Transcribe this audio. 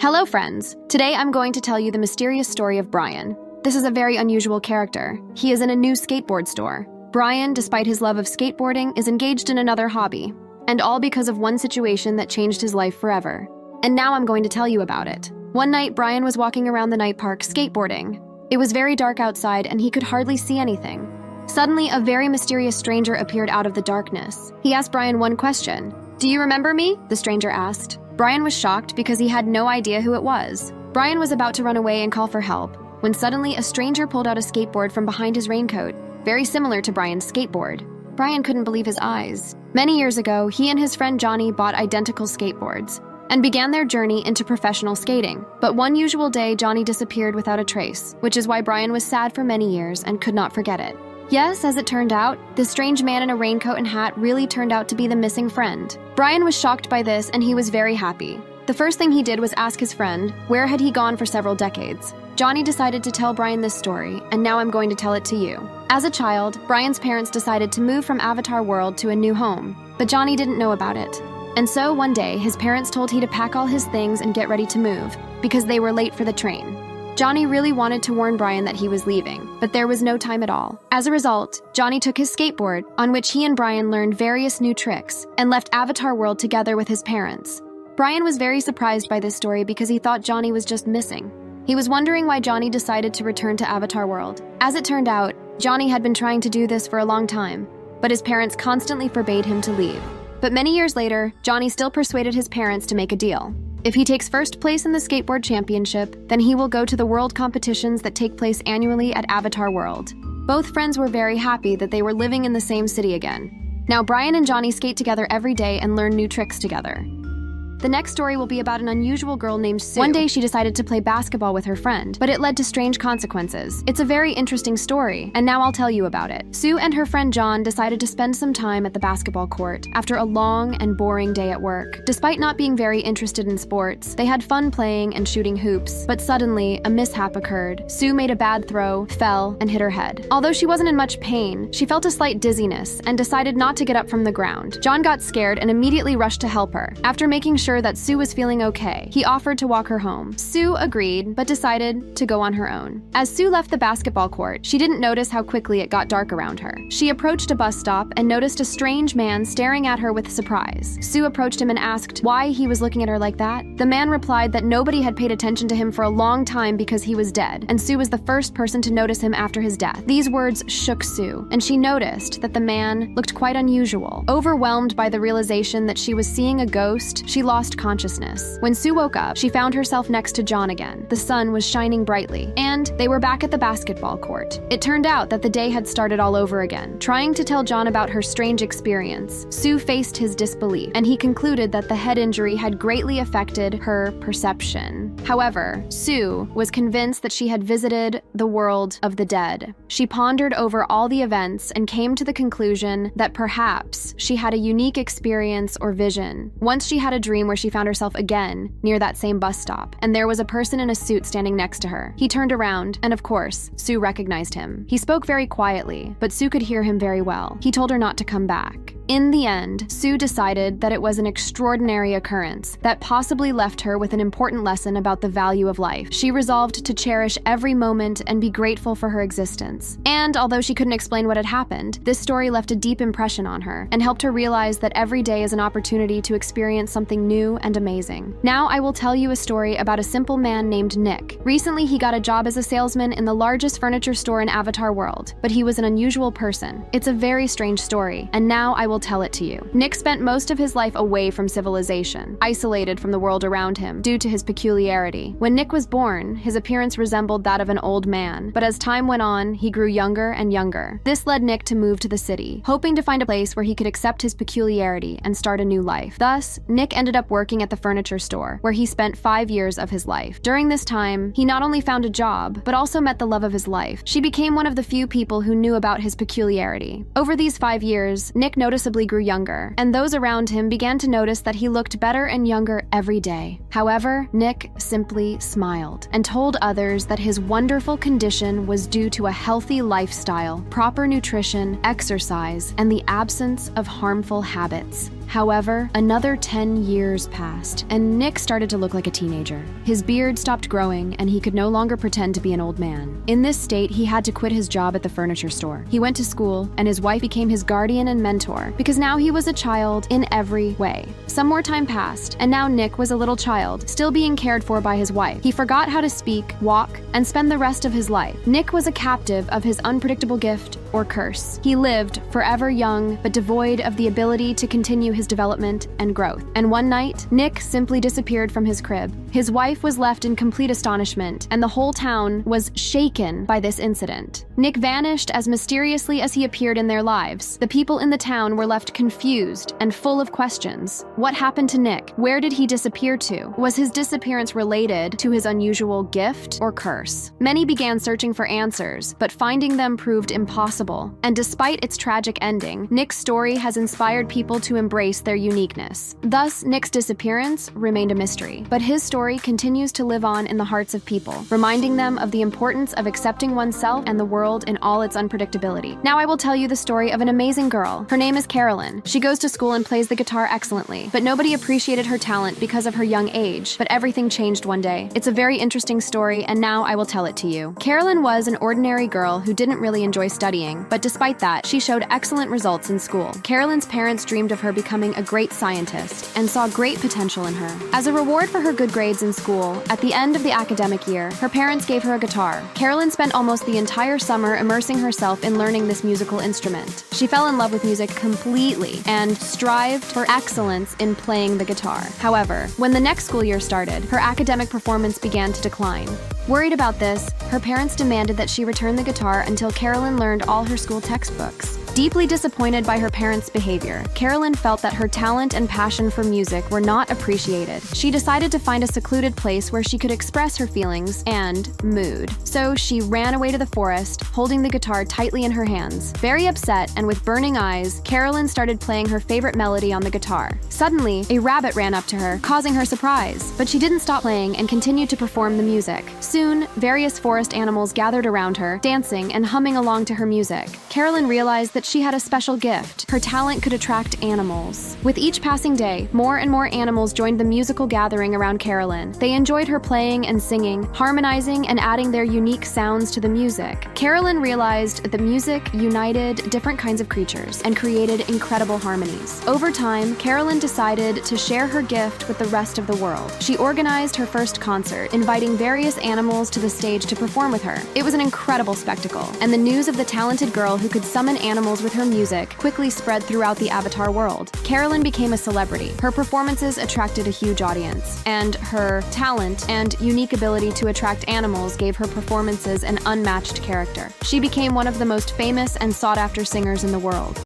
Hello, friends. Today I'm going to tell you the mysterious story of Brian. This is a very unusual character. He is in a new skateboard store. Brian, despite his love of skateboarding, is engaged in another hobby. And all because of one situation that changed his life forever. And now I'm going to tell you about it. One night, Brian was walking around the night park skateboarding. It was very dark outside and he could hardly see anything. Suddenly, a very mysterious stranger appeared out of the darkness. He asked Brian one question. "Do you remember me?" the stranger asked. Brian was shocked because he had no idea who it was. Brian was about to run away and call for help, when suddenly a stranger pulled out a skateboard from behind his raincoat, very similar to Brian's skateboard. Brian couldn't believe his eyes. Many years ago, he and his friend Johnny bought identical skateboards and began their journey into professional skating. But one usual day, Johnny disappeared without a trace, which is why Brian was sad for many years and could not forget it. Yes, as it turned out, the strange man in a raincoat and hat really turned out to be the missing friend. Brian was shocked by this and he was very happy. The first thing he did was ask his friend, where had he gone for several decades? Johnny decided to tell Brian this story, and now I'm going to tell it to you. As a child, Brian's parents decided to move from Avatar World to a new home, but Johnny didn't know about it. And so one day, his parents told him to pack all his things and get ready to move, because they were late for the train. Johnny really wanted to warn Brian that he was leaving, but there was no time at all. As a result, Johnny took his skateboard, on which he and Brian learned various new tricks, and left Avatar World together with his parents. Brian was very surprised by this story because he thought Johnny was just missing. He was wondering why Johnny decided to return to Avatar World. As it turned out, Johnny had been trying to do this for a long time, but his parents constantly forbade him to leave. But many years later, Johnny still persuaded his parents to make a deal. If he takes first place in the skateboard championship, then he will go to the world competitions that take place annually at Avatar World. Both friends were very happy that they were living in the same city again. Now Brian and Johnny skate together every day and learn new tricks together. The next story will be about an unusual girl named Sue. One day she decided to play basketball with her friend, but it led to strange consequences. It's a very interesting story, and now I'll tell you about it. Sue and her friend John decided to spend some time at the basketball court after a long and boring day at work. Despite not being very interested in sports, they had fun playing and shooting hoops, but suddenly a mishap occurred. Sue made a bad throw, fell, and hit her head. Although she wasn't in much pain, she felt a slight dizziness and decided not to get up from the ground. John got scared and immediately rushed to help her. After making sure that Sue was feeling okay, he offered to walk her home. Sue agreed, but decided to go on her own. As Sue left the basketball court, she didn't notice how quickly it got dark around her. She approached a bus stop and noticed a strange man staring at her with surprise. Sue approached him and asked why he was looking at her like that. The man replied that nobody had paid attention to him for a long time because he was dead, and Sue was the first person to notice him after his death. These words shook Sue, and she noticed that the man looked quite unusual. Overwhelmed by the realization that she was seeing a ghost, she lost consciousness. When Sue woke up, she found herself next to John again. The sun was shining brightly, and they were back at the basketball court. It turned out that the day had started all over again. Trying to tell John about her strange experience, Sue faced his disbelief, and he concluded that the head injury had greatly affected her perception. However, Sue was convinced that she had visited the world of the dead. She pondered over all the events and came to the conclusion that perhaps she had a unique experience or vision. Once she had a dream where she found herself again near that same bus stop, and there was a person in a suit standing next to her. He turned around, and of course, Sue recognized him. He spoke very quietly, but Sue could hear him very well. He told her not to come back. In the end, Sue decided that it was an extraordinary occurrence that possibly left her with an important lesson about the value of life. She resolved to cherish every moment and be grateful for her existence. And although she couldn't explain what had happened, this story left a deep impression on her and helped her realize that every day is an opportunity to experience something new and amazing. Now I will tell you a story about a simple man named Nick. Recently, he got a job as a salesman in the largest furniture store in Avatar World, but he was an unusual person. It's a very strange story, and now I will tell it to you. Nick spent most of his life away from civilization, isolated from the world around him due to his peculiarity. When Nick was born, his appearance resembled that of an old man, but as time went on, he grew younger and younger. This led Nick to move to the city, hoping to find a place where he could accept his peculiarity and start a new life. Thus, Nick ended up working at the furniture store, where he spent 5 years of his life. During this time, he not only found a job, but also met the love of his life. She became one of the few people who knew about his peculiarity. Over these 5 years, Nick noticeably grew younger, and those around him began to notice that he looked better and younger every day. However, Nick simply smiled and told others that his wonderful condition was due to a healthy lifestyle, proper nutrition, exercise, and the absence of harmful habits. However, another 10 years passed, and Nick started to look like a teenager. His beard stopped growing, and he could no longer pretend to be an old man. In this state, he had to quit his job at the furniture store. He went to school, and his wife became his guardian and mentor, because now he was a child in every way. Some more time passed, and now Nick was a little child, still being cared for by his wife. He forgot how to speak, walk, and spend the rest of his life. Nick was a captive of his unpredictable gift or curse. He lived forever young, but devoid of the ability to continue his development and growth. And one night, Nick simply disappeared from his crib. His wife was left in complete astonishment, and the whole town was shaken by this incident. Nick vanished as mysteriously as he appeared in their lives. The people in the town were left confused and full of questions. What happened to Nick? Where did he disappear to? Was his disappearance related to his unusual gift or curse? Many began searching for answers, but finding them proved impossible. And despite its tragic ending, Nick's story has inspired people to embrace their uniqueness. Thus, Nick's disappearance remained a mystery, but his story continues to live on in the hearts of people, reminding them of the importance of accepting oneself and the world in all its unpredictability. Now I will tell you the story of an amazing girl. Her name is Carolyn. She goes to school and plays the guitar excellently, but nobody appreciated her talent because of her young age. But everything changed one day. It's a very interesting story, and now I will tell it to you. Carolyn was an ordinary girl who didn't really enjoy studying, but despite that, she showed excellent results in school. Carolyn's parents dreamed of her becoming a great scientist and saw great potential in her. As a reward for her good grades in school, at the end of the academic year, her parents gave her a guitar. Carolyn spent almost the entire summer immersing herself in learning this musical instrument. She fell in love with music completely and strived for excellence in playing the guitar. However, when the next school year started, her academic performance began to decline. Worried about this, her parents demanded that she return the guitar until Carolyn learned all her school textbooks. Deeply disappointed by her parents' behavior, Carolyn felt that her talent and passion for music were not appreciated. She decided to find a secluded place where she could express her feelings and mood. So she ran away to the forest, holding the guitar tightly in her hands. Very upset and with burning eyes, Carolyn started playing her favorite melody on the guitar. Suddenly, a rabbit ran up to her, causing her surprise. But she didn't stop playing and continued to perform the music. Soon, various forest animals gathered around her, dancing and humming along to her music. Carolyn realized that she had a special gift. Her talent could attract animals. With each passing day, more and more animals joined the musical gathering around Carolyn. They enjoyed her playing and singing, harmonizing and adding their unique sounds to the music. Carolyn realized that the music united different kinds of creatures and created incredible harmonies. Over time, Carolyn decided to share her gift with the rest of the world. She organized her first concert, inviting various animals to the stage to perform with her. It was an incredible spectacle, and the news of the talented girl who could summon animals with her music quickly spread throughout the Avatar world. Carolyn became a celebrity. Her performances attracted a huge audience, and her talent and unique ability to attract animals gave her performances an unmatched character. She became one of the most famous and sought-after singers in the world.